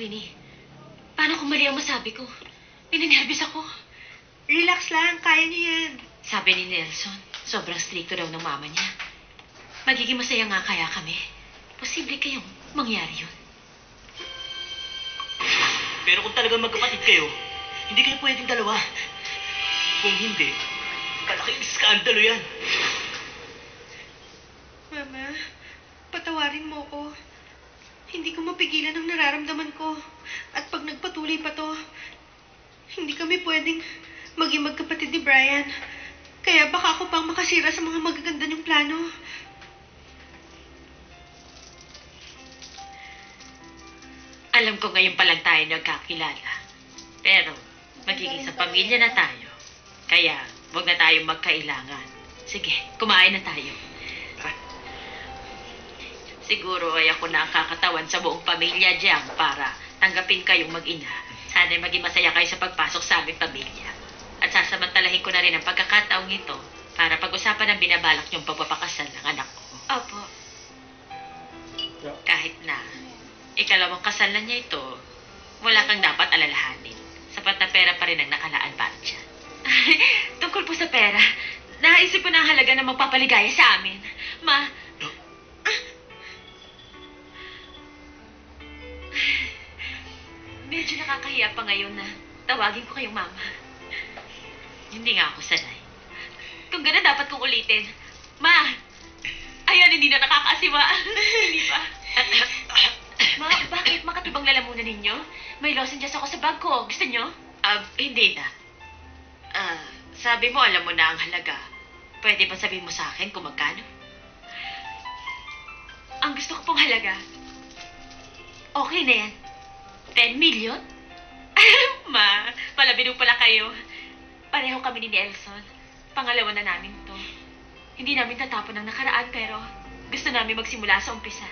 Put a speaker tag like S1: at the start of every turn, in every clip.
S1: Queenie? Paano kung mali ang masabi ko? Ninenervous ako.
S2: Relax lang, kaya niyo yan.
S1: Sabi ni Nelson, sobrang stricto daw ng mama niya. Magiging masaya nga kaya kami. Posible kayong mangyari yun.
S3: Pero kung talagang magkapatid kayo, hindi kayo pwedeng dalawa. Kung hindi, kalaking iskandalo yan.
S2: Mama, patawarin mo ko. Hindi ko mapigilan ang nararamdaman ko. At pag nagpatuloy pa to, hindi kami pwedeng maging magkapatid ni Brian. Kaya baka ako pang makasira sa mga magaganda niyong plano.
S1: Alam ko ngayon pa lang tayo nagkakilala. Pero, magiging sa pamilya na tayo. Kaya, huwag na tayong magkailangan. Sige, kumain na tayo. Siguro ay ako na ang kakatawan sa buong pamilya diyang para tanggapin kayong mag-ina. Sana'y maging masaya kayo sa pagpasok sa aming pamilya. At sasamantalahin ko na rin ang pagkakataong ito para pag-usapan ang binabalak niyong pagpapakasal ng anak ko.
S2: Opo.
S1: Kahit na ikalawang kasal na niya ito, wala kang dapat alalahanin. Sapat na pera pa rin ang nakalaan para dyan. Tungkol po sa pera, naisip ko na ang halaga na magpapaligaya sa amin. Medyo nakakahiya pa ngayon na tawagin ko kayong mama. Hindi nga ako sanay. Kung gano'n dapat kong ulitin. Ma! Ayan, hindi na nakakasiwa. Hindi ba? Ma, bakit makatibang lalamunan ninyo? May lozenges ako sa bag ko. Gusto nyo? Hindi na. Sabi mo, alam mo na ang halaga. Pwede ba sabihin mo sa akin kung magkano? Ang gusto ko pong halaga. Okay na yan. 10 million? Ma, palabiro pala kayo. Pareho kami ni Nelson. Pangalawa na namin to. Hindi namin tatapon ang nakaraan pero gusto namin magsimula sa umpisa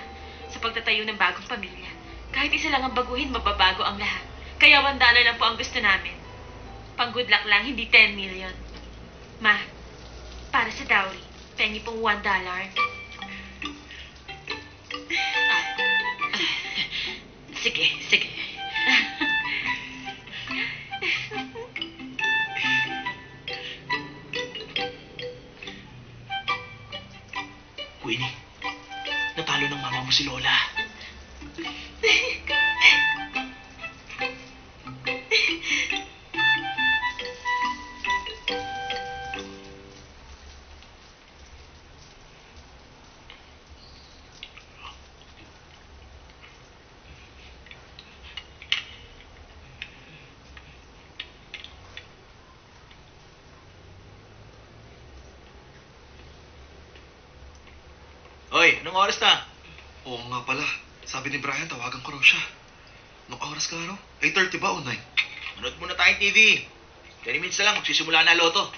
S1: sa pagtatayo ng bagong pamilya. Kahit isa lang ang baguhin, mababago ang lahat. Kaya $1 lang po ang gusto namin. Pang good luck lang, hindi 10 million. Ma, para sa dowry, pengi pong $1. Sige, sige.
S3: Queenie, natalo ng mama mo si Lola. Hoy, anong oras na?
S4: Oo nga pala. Sabi ni Brian, tawagan ko raw siya. Anong oras ka raw? 8:30 ba o 9?
S3: Manood muna tayong TV. 20 minutes na lang, magsisimula na loto.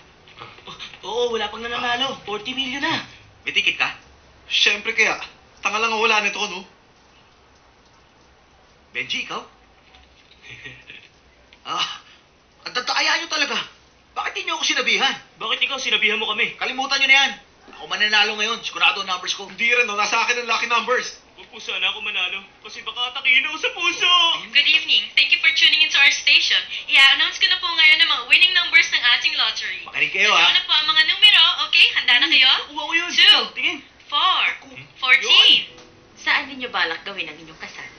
S3: Oo, wala pang nananalo. 40 million na. May ticket ka?
S4: Siyempre kaya. Tanga lang ang wala nito, no?
S3: Benji, ikaw? Ang tataya nyo talaga. Bakit hindi nyo ako sinabihan? Bakit ikaw sinabihan mo kami? Kalimutan nyo na yan. Ako mananalo ngayon. Sigurado ang numbers ko.
S4: Hindi rin, no? Nasa akin ang lucky numbers.
S3: Huwag po sana ako manalo kasi baka atakihin ako sa puso.
S1: Good evening. Thank you for tuning into our station. I-announce ko na po ngayon ang mga winning numbers ng ating lottery.
S3: Makinig kayo,
S1: Ito
S3: ha?
S1: na po ang mga numero. Okay, handa na kayo?
S3: Nakuha ko yun.
S1: 2,
S3: Ikaw, tingin.
S1: 4, 14. Saan ninyo balak gawin ang inyong kasal?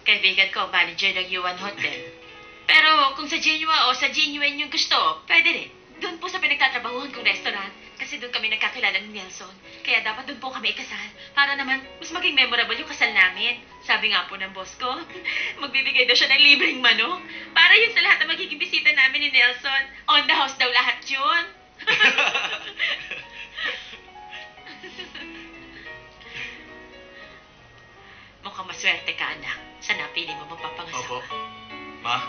S1: Kaibigan ko, manager ng Yuan Hotel. Pero kung sa Genua o sa Genuine yung gusto, pwede rin. Doon po sa pinagtatrabahuhan kong restaurant. Kasi doon kami nagkakilala ni Nelson. Kaya dapat doon po kami ikasal. Para naman, mas maging memorable yung kasal namin. Sabi nga po ng boss ko, magbibigay daw siya ng libreng manok. Para yun sa lahat na magiging bisita namin ni Nelson. On the house daw lahat yun. Mukhang maswerte ka, anak. Sa napili mo mapapangasawa.
S3: Opo. Ma,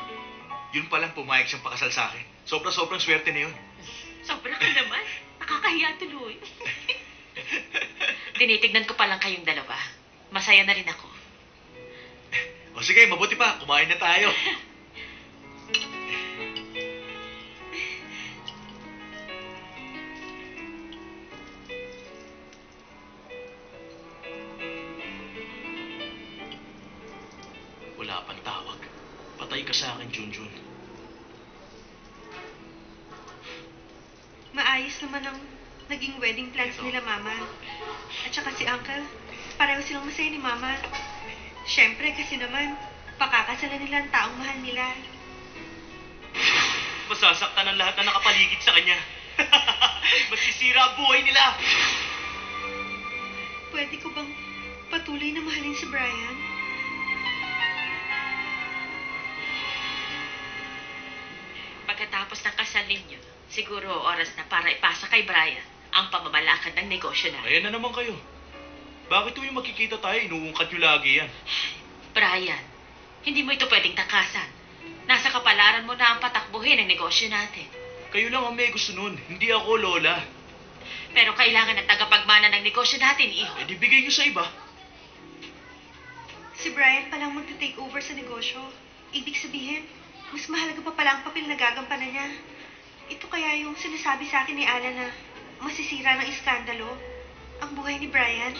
S3: yun palang pumayag siyang pakasal sa akin. Sobrang swerte na yun.
S1: Sobra ka naman. Nakakahiya tuloy. Tinitignan ko pa lang kayong dalawa. Masaya na rin ako.
S3: O sige, mabuti pa. Kumain na tayo. Wala pang tawag ka sa akin, Junjun.
S2: Maayos naman ang naging wedding plans nila, Mama. At saka si Uncle, pareho silang masaya ni Mama. Siyempre, kasi naman, pakakasalan nila ang taong mahal nila.
S3: Masasaktan ang lahat na nakapaligid sa kanya. Masisira ang buhay nila.
S2: Pwede ko bang patuloy na mahalin si Brian?
S1: Pagkatapos ng kasal ninyo, siguro oras na para ipasa kay Brian ang pamamalakad ng negosyo na.
S3: Ayan na naman kayo. Bakit tuwing magkikita tayo, inuungkat nyo lagi yan?
S1: Brian, hindi mo ito pwedeng takasan. Nasa kapalaran mo na ang patakbuhin ang negosyo natin.
S3: Kayo lang ang may gusto nun, hindi ako, Lola.
S1: Pero kailangan ng tagapagmana ng negosyo natin, iho.
S3: Eh di bigay nyo sa iba.
S2: Si Brian palang magta-take over sa negosyo. Ibig sabihin, mas mahalaga pa pala ang papel na gagampanan niya. Ito kaya yung sinasabi sa akin ni Alan na masisira ng iskandalo ang buhay ni Brian?